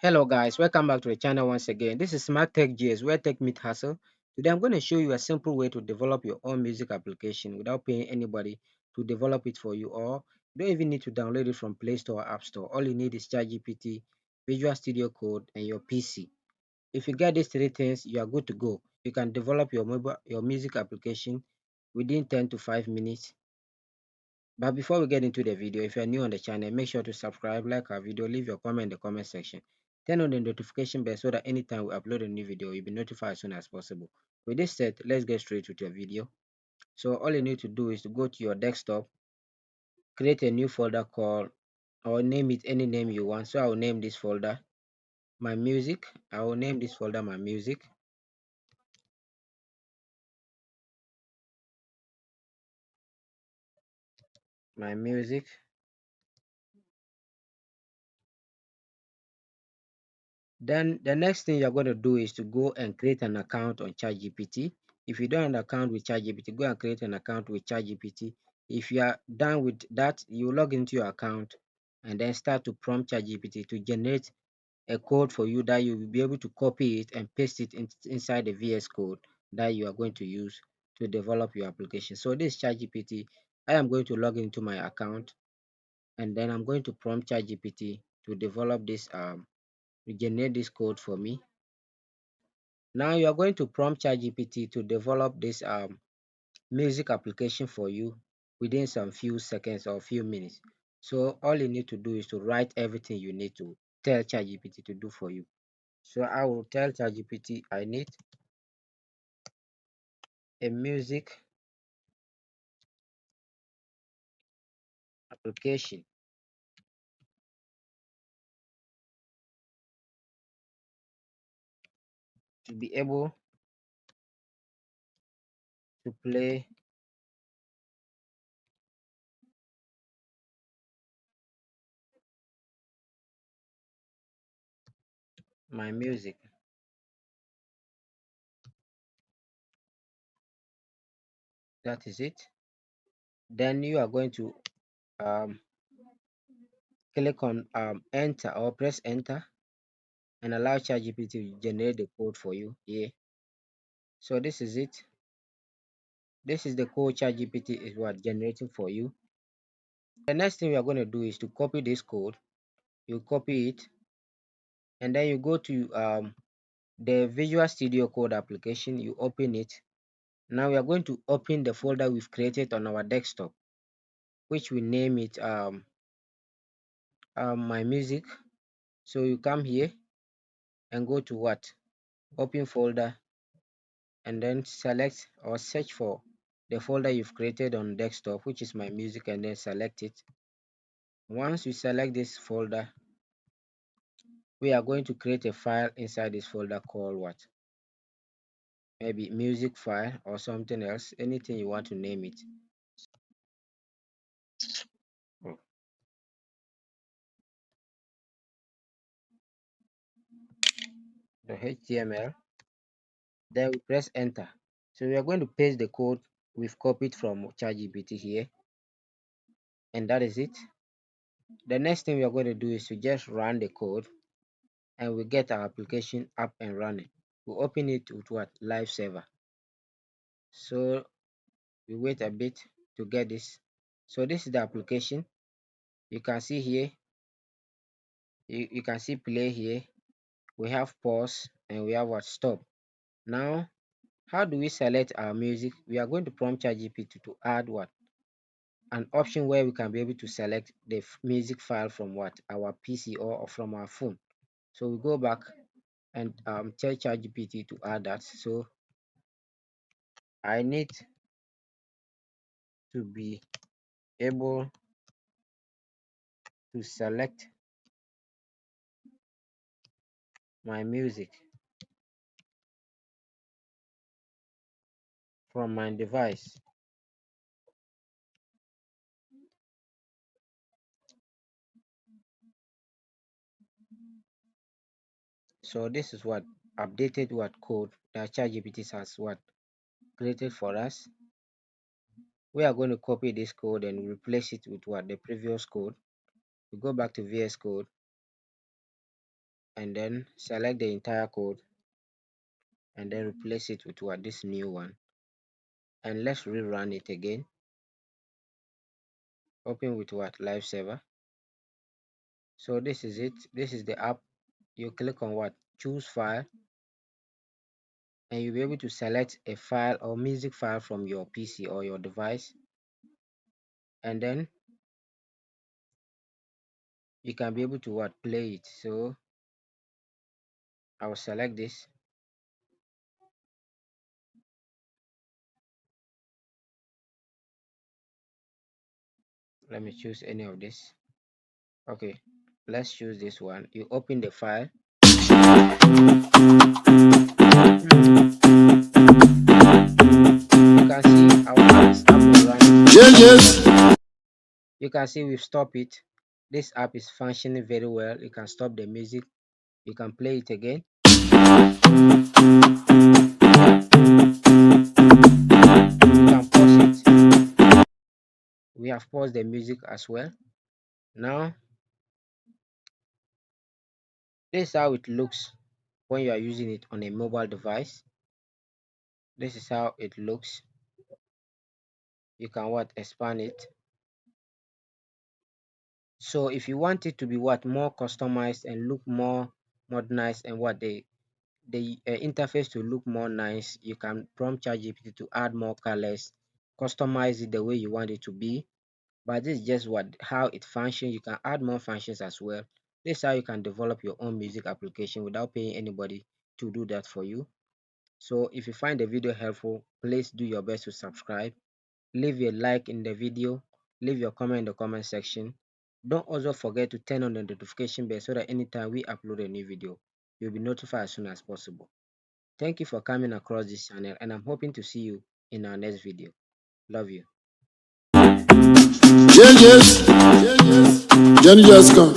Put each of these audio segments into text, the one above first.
Hello guys, welcome back to the channel once again. This is Smart Tech GS where tech meet hustle. Today I'm going to show you a simple way to develop your own music application without paying anybody to develop it for you, or you don't even need to download it from Play Store or App Store. All you need is ChatGPT, Visual Studio Code, and your PC. If you get these three things, you are good to go. You can develop your music application within 10 to 5 minutes. But before we get into the video, if you're new on the channel, make sure to subscribe, like our video, leave your comment in the comment section. Turn on the notification bell so that anytime we upload a new video, you'll be notified as soon as possible. With this said, let's get straight to the video. So all you need to do is to go to your desktop, create a new folder called, or name it any name you want. So I will name this folder my music. I will name this folder my music. My music. Then the next thing you're going to do is to go and create an account on ChatGPT. If you don't have an account with ChatGPT, go and create an account with ChatGPT. If you are done with that, you log into your account and then start to prompt ChatGPT to generate a code for you that you will be able to copy it and paste it inside the VS Code that you are going to use to develop your application. So this ChatGPT, I am going to log into my account and then I'm going to prompt ChatGPT to develop this generate this code for me. Now you are going to prompt ChatGPT to develop this music application for you within some few seconds or few minutes. So all you need to do is to write everything you need to tell ChatGPT to do for you. So I will tell ChatGPT I need a music application to be able to play my music. That is it. Then you are going to um, click on enter or press enter and allow ChatGPT to generate the code for you here. So this is it. This is the code ChatGPT is what generating for you. The next thing we are going to do is to copy this code. You copy it and then you go to the Visual Studio Code application. You open it. Now we are going to open the folder we've created on our desktop, which we name it my music. So you come here and go to what open folder and then select or search for the folder you've created on desktop, which is my music, and then select it. Once you select this folder, we are going to create a file inside this folder called what, maybe music file or something else, anything you want to name it. Oh, the HTML. Then we press enter. So we are going to paste the code we've copied from ChatGPT here, and that is it. The next thing we are going to do is to just run the code and we get our application up and running. We open it with what, live server. So we wait a bit to get this. So this is the application. You can see here, you can see play here. We have pause and we have what, stop. Now how do we select our music? We are going to prompt ChatGPT to add what, an option where we can be able to select the music file from what, our PC or from our phone. So we go back and tell ChatGPT to add that. So I need to be able to select my music from my device. So this is what updated what code that ChatGPT has what created for us. We are going to copy this code and replace it with what, the previous code. We go back to VS Code and then select the entire code and then replace it with what this new one, and let's rerun it again. Open with what live server. So this is it. This is the app. You click on what choose file, and you'll be able to select a file or music file from your PC or your device, and then you can be able to what play it. So I will select this. Let me choose any of this. Okay, let's choose this one. You open the file. You can see our app is up and running. Yes. You can see we've stopped it. This app is functioning very well. You can stop the music. You can play it again. You can pause it. We have paused the music as well. Now, this is how it looks when you are using it on a mobile device. This is how it looks. You can expand it. So if you want it to be more customized and look more modernized, and the interface to look more nice, you can prompt ChatGPT to add more colors, customize it the way you want it to be. But this is just how it functions. You can add more functions as well. This is how you can develop your own music application without paying anybody to do that for you. So if you find the video helpful, please do your best to subscribe. Leave a like in the video. Leave your comment in the comment section. Don't also forget to turn on the notification bell so that anytime we upload a new video, you'll be notified as soon as possible. Thank you for coming across this channel, and I'm hoping to see you in our next video. Love you. Yes. Johnny just come.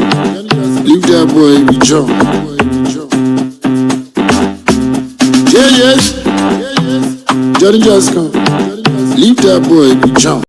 Leave that boy be jump. Yes. Johnny just come. Leave that boy be jump.